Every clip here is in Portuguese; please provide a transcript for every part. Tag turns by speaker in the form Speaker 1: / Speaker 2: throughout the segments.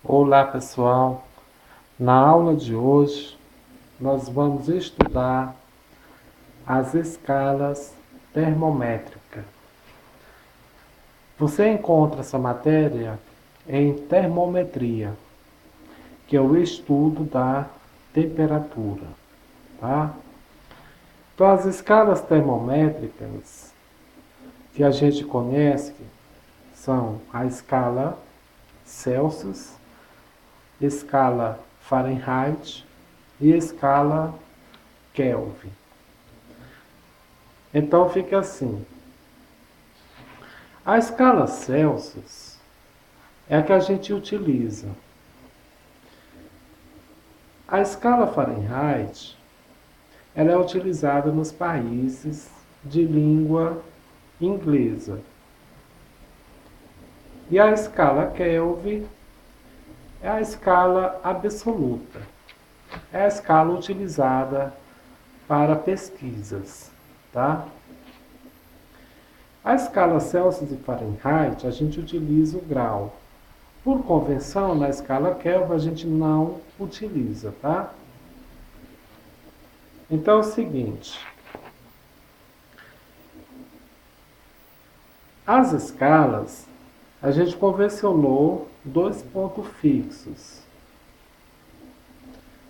Speaker 1: Olá, pessoal. Na aula de hoje, nós vamos estudar as escalas termométricas. Você encontra essa matéria em termometria, que é o estudo da temperatura, tá? Então, as escalas termométricas que a gente conhece são a escala Celsius, escala Fahrenheit e escala Kelvin. Então fica assim. A escala Celsius é a que a gente utiliza. A escala Fahrenheit ela é utilizada nos países de língua inglesa. E a escala Kelvin é a escala absoluta. É a escala utilizada para pesquisas, tá? A escala Celsius e Fahrenheit, a gente utiliza o grau. Por convenção, na escala Kelvin, a gente não utiliza, tá? Então é o seguinte. As escalas, a gente convencionou dois pontos fixos.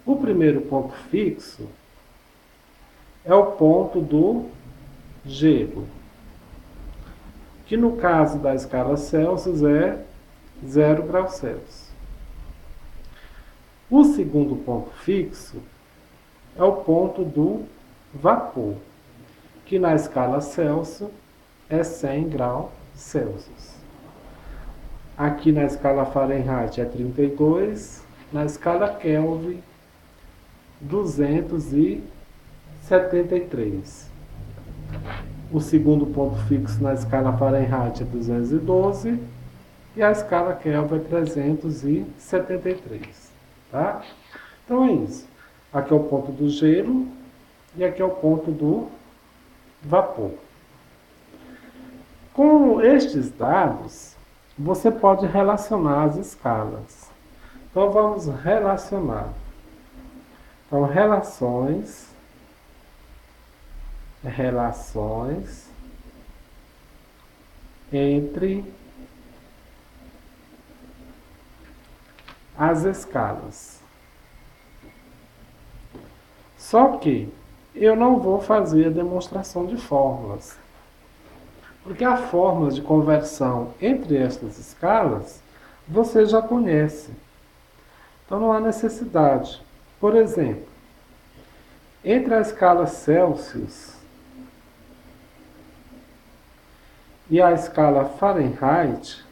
Speaker 1: O primeiro ponto fixo é o ponto do gelo, que no caso da escala Celsius é 0 graus Celsius. O segundo ponto fixo é o ponto do vapor, que na escala Celsius é 100 graus Celsius. Aqui na escala Fahrenheit é 32, na escala Kelvin 273. O segundo ponto fixo na escala Fahrenheit é 212 e a escala Kelvin é 373, tá? Então é isso. Aqui é o ponto do gelo e aqui é o ponto do vapor. Com estes dados, você pode relacionar as escalas. Então vamos relacionar. Então relações entre as escalas. Só que eu não vou fazer a demonstração de fórmulas, porque a fórmula de conversão entre estas escalas você já conhece. Então não há necessidade. Por exemplo, entre a escala Celsius e a escala Fahrenheit,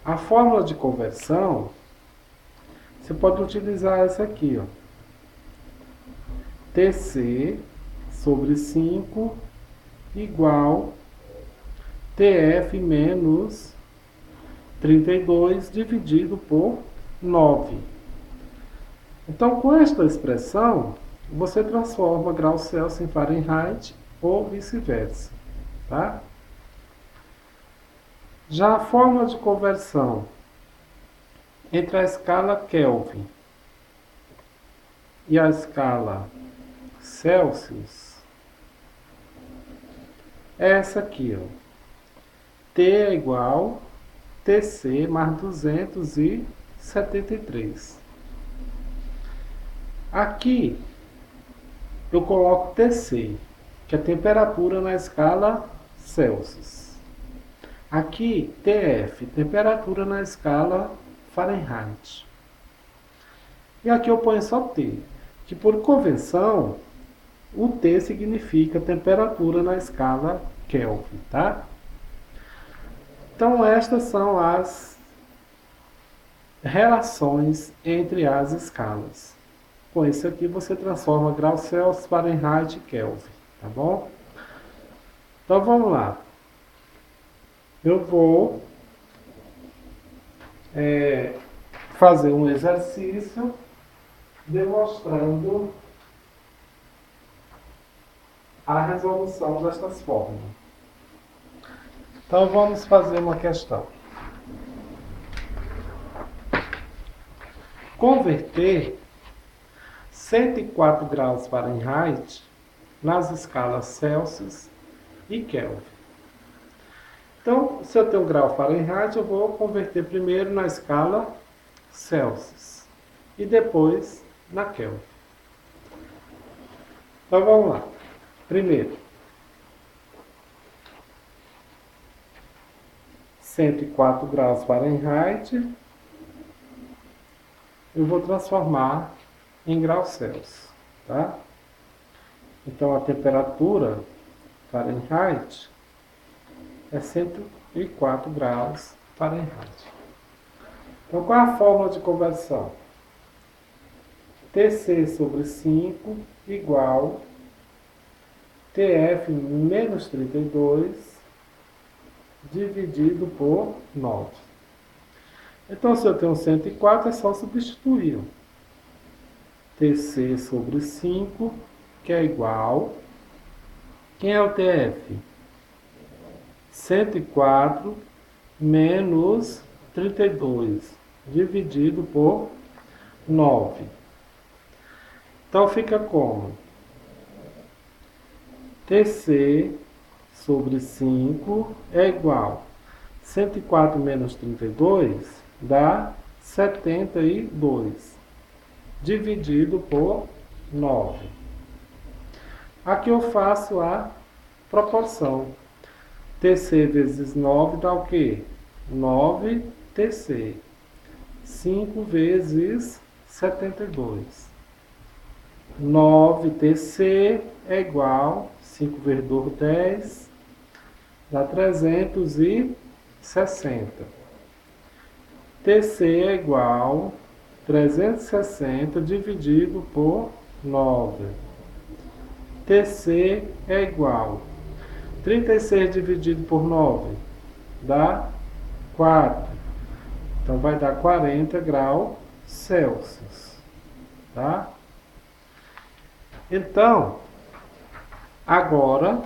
Speaker 1: a fórmula de conversão, você pode utilizar essa aqui, ó. TC sobre 5 igual TF menos 32 dividido por 9. Então, com esta expressão, você transforma graus Celsius em Fahrenheit ou vice-versa, tá? Já a fórmula de conversão entre a escala Kelvin e a escala Celsius é essa aqui, ó. T é igual TC mais 273. Aqui eu coloco TC, que é a temperatura na escala Celsius. Aqui TF, temperatura na escala Fahrenheit. E aqui eu ponho só T, que por convenção o T significa temperatura na escala Kelvin, tá? Então estas são as relações entre as escalas. Com isso aqui você transforma graus Celsius, Fahrenheit e Kelvin, tá bom? Então vamos lá. Eu vou fazer um exercício demonstrando a resolução destas fórmulas. Então vamos fazer uma questão. Converter 104 graus Fahrenheit nas escalas Celsius e Kelvin. Então, se eu tenho um grau Fahrenheit, eu vou converter primeiro na escala Celsius e depois na Kelvin. Então vamos lá. Primeiro, 104 graus Fahrenheit, eu vou transformar em graus Celsius, tá? Então a temperatura Fahrenheit é 104 graus Fahrenheit. Então qual é a fórmula de conversão? Tc sobre 5 igual Tf menos 32 dividido por 9. Então, se eu tenho 104, é só substituir. Tc sobre 5, que é igual... Quem é o Tf? 104 menos 32 dividido por 9. Então, fica como? Tc sobre 5 é igual 104 menos 32 dá 72 dividido por 9. Aqui eu faço a proporção. Tc vezes 9 dá o quê? 9Tc. 5 vezes 72. 9Tc é igual 5 vezes 2, 10, dá 360. Tc é igual 360 dividido por 9. Tc é igual 36 dividido por 9 dá 4. Então vai dar 40 graus Celsius, tá? Então, agora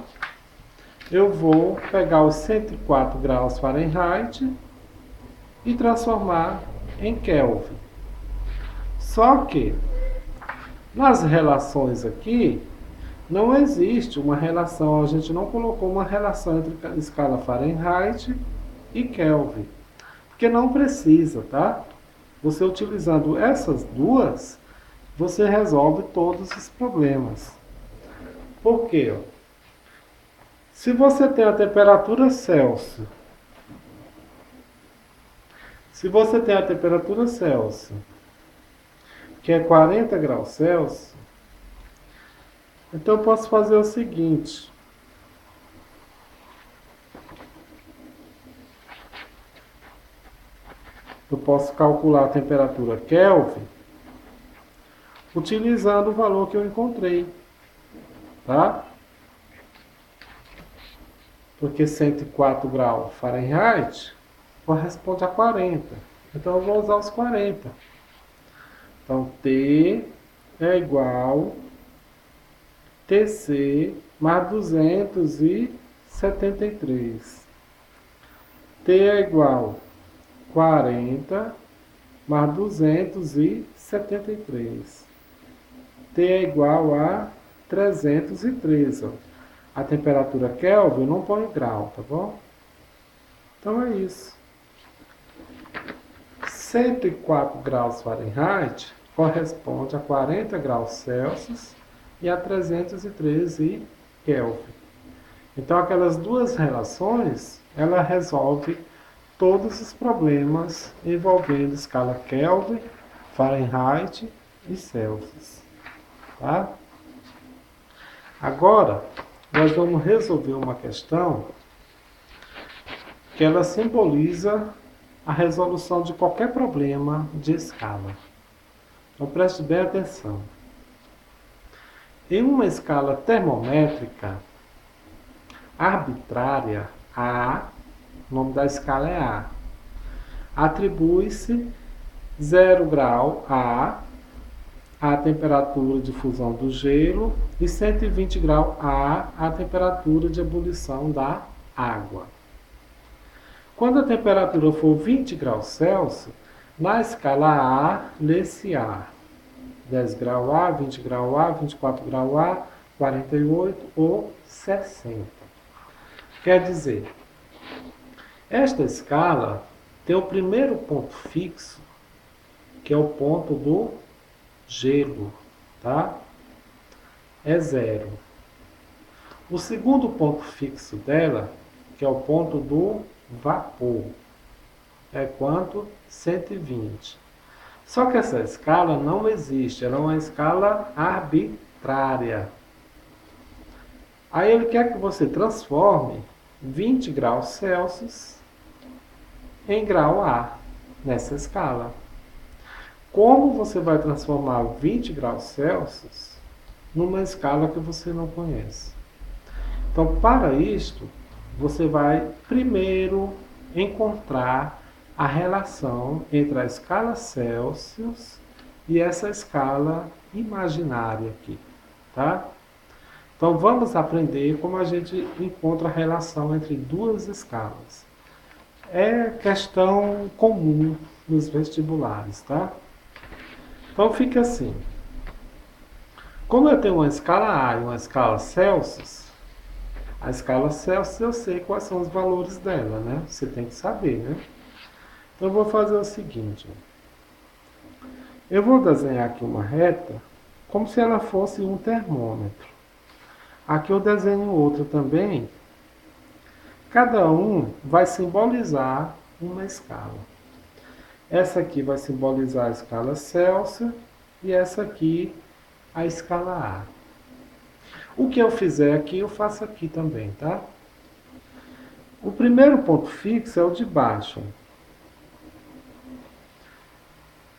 Speaker 1: eu vou pegar os 104 graus Fahrenheit e transformar em Kelvin. Só que nas relações aqui não existe uma relação, a gente não colocou uma relação entre a escala Fahrenheit e Kelvin, porque não precisa, tá? Você utilizando essas duas, você resolve todos os problemas. Por quê? Se você tem a temperatura Celsius, que é 40 graus Celsius, então eu posso fazer o seguinte. Eu posso calcular a temperatura Kelvin utilizando o valor que eu encontrei, tá? Porque 104 graus Fahrenheit corresponde a 40. Então eu vou usar os 40. Então T é igual Tc mais 273. T é igual 40 mais 273. T é igual a 313. A temperatura Kelvin não põe grau, tá bom? Então é isso. 104 graus Fahrenheit corresponde a 40 graus Celsius e a 313 Kelvin. Então aquelas duas relações, ela resolve todos os problemas envolvendo escala Kelvin, Fahrenheit e Celsius, tá? Agora, nós vamos resolver uma questão que ela simboliza a resolução de qualquer problema de escala. Então preste bem atenção. Em uma escala termométrica arbitrária, A, o nome da escala é A, atribui-se 0 grau A a temperatura de fusão do gelo e 120 graus A temperatura de ebulição da água. Quando a temperatura for 20 graus Celsius, na escala A, lê-se-á 10 graus A, 20 graus A, 24 graus A, 48 ou 60. Quer dizer, esta escala tem o primeiro ponto fixo, que é o ponto do gelo, tá? É 0. O segundo ponto fixo dela, que é o ponto do vapor, é quanto? 120. Só que essa escala não existe, ela é uma escala arbitrária. Aí ele quer que você transforme 20 graus Celsius em grau A, nessa escala. Como você vai transformar 20 graus Celsius numa escala que você não conhece? Então, para isto, você vai primeiro encontrar a relação entre a escala Celsius e essa escala imaginária aqui, tá? Então, vamos aprender como a gente encontra a relação entre duas escalas. É questão comum nos vestibulares, tá? Então fica assim. Como eu tenho uma escala A e uma escala Celsius, a escala Celsius eu sei quais são os valores dela, né? Você tem que saber, né? Então eu vou fazer o seguinte. Eu vou desenhar aqui uma reta como se ela fosse um termômetro. Aqui eu desenho outra também. Cada um vai simbolizar uma escala. Essa aqui vai simbolizar a escala Celsius e essa aqui a escala A. O que eu fizer aqui, eu faço aqui também, tá? O primeiro ponto fixo é o de baixo.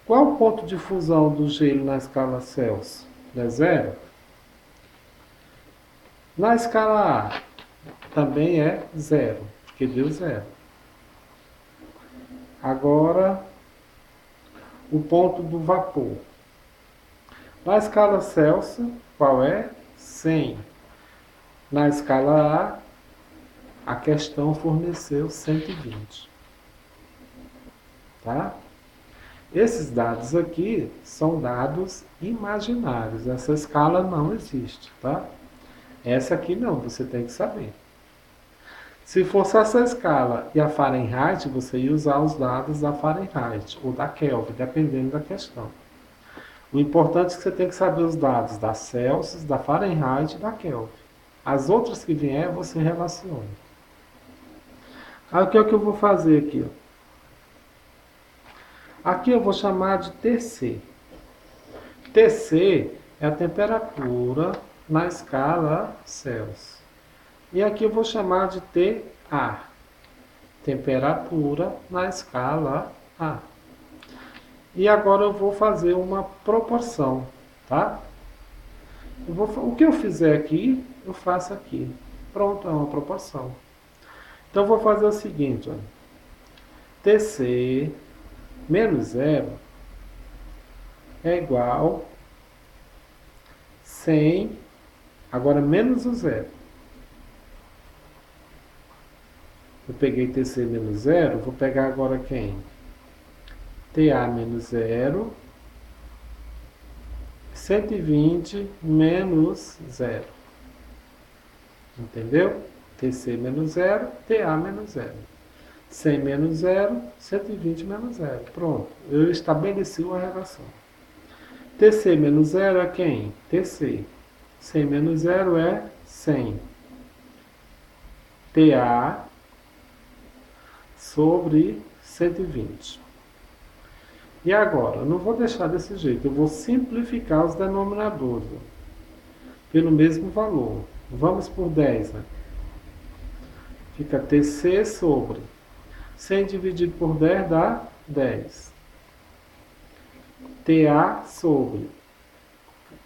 Speaker 1: Qual o ponto de fusão do gelo na escala Celsius? É 0? Na escala A, também é 0, porque deu 0. Agora, o ponto do vapor. Na escala Celsius, qual é? 100. Na escala A questão forneceu 120. Tá? Esses dados aqui são dados imaginários. Essa escala não existe, tá? Essa aqui não, você tem que saber. Se fosse essa escala e a Fahrenheit, você ia usar os dados da Fahrenheit ou da Kelvin, dependendo da questão. O importante é que você tem que saber os dados da Celsius, da Fahrenheit e da Kelvin. As outras que vier, você relaciona. Aí o que é que eu vou fazer aqui? Aqui eu vou chamar de TC. TC é a temperatura na escala Celsius. E aqui eu vou chamar de TA, temperatura na escala A. E agora eu vou fazer uma proporção, tá? O que eu fizer aqui, eu faço aqui. Pronto, é uma proporção. Então eu vou fazer o seguinte, ó. TC menos 0 é igual 100, agora menos o 0. Eu peguei TC menos 0, vou pegar agora quem? TA menos 0, 120 menos 0. Entendeu? TC menos 0, TA menos 0. 100 menos 0, 120 menos 0. Pronto, eu estabeleci uma relação. TC menos 0 é quem? TC. 100 menos 0 é 100. TA sobre 120. E agora, eu não vou deixar desse jeito, eu vou simplificar os denominadores pelo mesmo valor. Vamos por 10, né? Fica TC sobre 100 dividido por 10 dá 10. TA sobre,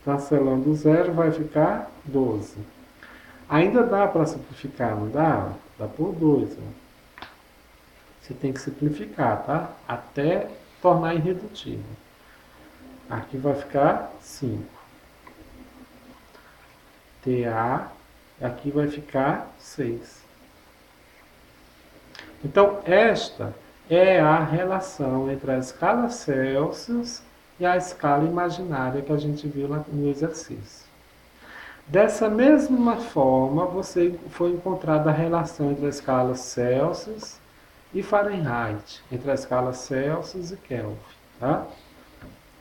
Speaker 1: cancelando o 0, vai ficar 12. Ainda dá para simplificar, não dá? Dá por 2. Né? Você tem que simplificar, tá? Até tornar irredutível. Aqui vai ficar 5. TA, aqui vai ficar 6. Então, esta é a relação entre a escala Celsius e a escala imaginária que a gente viu no exercício. Dessa mesma forma, foi encontrada a relação entre a escala Celsius e Fahrenheit, entre a escala Celsius e Kelvin. Tá?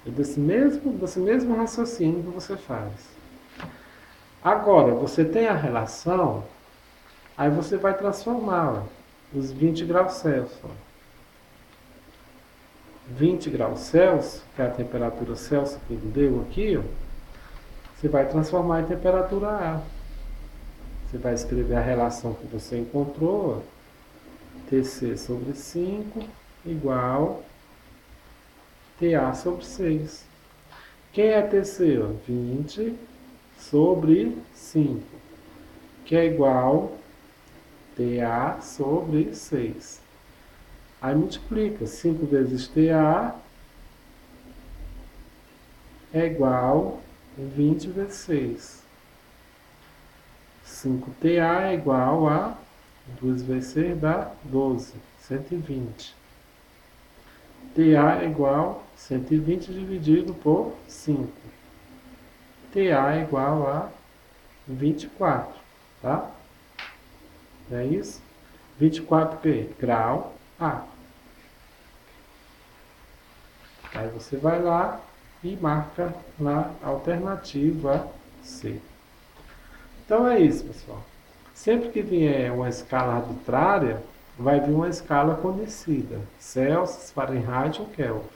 Speaker 1: É desse mesmo raciocínio que você faz. Agora, você tem a relação, aí você vai transformar os 20 graus Celsius. 20 graus Celsius, que é a temperatura Celsius que ele deu aqui, ó, você vai transformar em temperatura A. Você vai escrever a relação que você encontrou, ó, Tc sobre 5 igual TA sobre 6. Quem é Tc? 20 sobre 5, que é igual TA sobre 6. Aí multiplica. 5 vezes TA é igual a 20 vezes 6. 5TA é igual a 2 vezes 6 dá 12, 120. TA é igual a 120 dividido por 5. TA é igual a 24, tá? É isso? 24 que? Grau A. Aí você vai lá e marca na alternativa C. Então é isso, pessoal. Sempre que vier uma escala arbitrária, vai vir uma escala conhecida, Celsius, Fahrenheit ou Kelvin.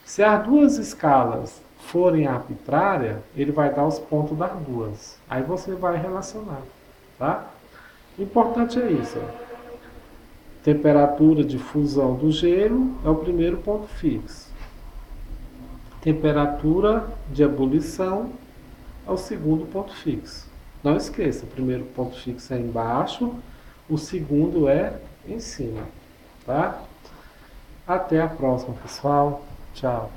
Speaker 1: Se as duas escalas forem arbitrárias, ele vai dar os pontos das duas. Aí você vai relacionar, tá? O importante é isso. Ó. Temperatura de fusão do gelo é o primeiro ponto fixo. Temperatura de ebulição é o segundo ponto fixo. Não esqueça, o primeiro ponto fixo é embaixo, o segundo é em cima, tá? Até a próxima, pessoal. Tchau.